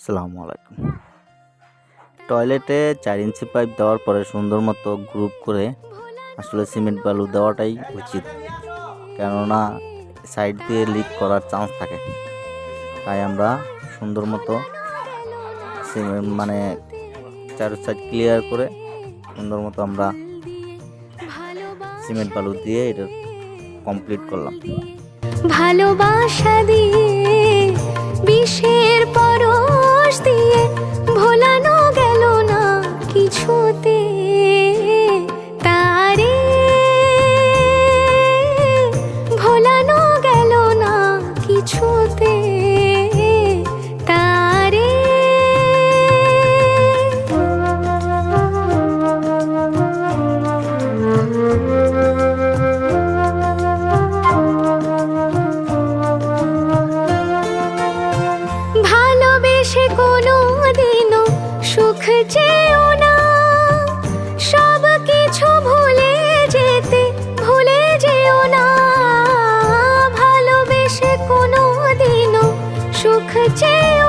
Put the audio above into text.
আসসালামু আলাইকুম। টয়লেটে 4 ইঞ্চি পাইপ দেওয়ার পরে সুন্দর মতো গ্রুপ করে আসলে সিমেন্ট বালু দেওয়াটাই উচিত, কেননা সাইড দিয়ে লিক করার চান্স থাকে। তাই আমরা সুন্দর মতো সিমেন্ট চারো সাইড ক্লিয়ার করে সুন্দর মতো আমরা সিমেন্ট বালু দিয়ে এটা কমপ্লিট করলাম। ভালোবাসা দিয়ে বিষের পরশ দিয়ে ভোলানো গেল না কিছুতে তারে, ভোলানো গেল না কিছুতে তারে। ভালোবেসে কোনো দিনও সুখ চেয়েও না, সব কিছু ভুলে যেও না। ভালোবেসে কোনো দিনও সুখ চেয়েও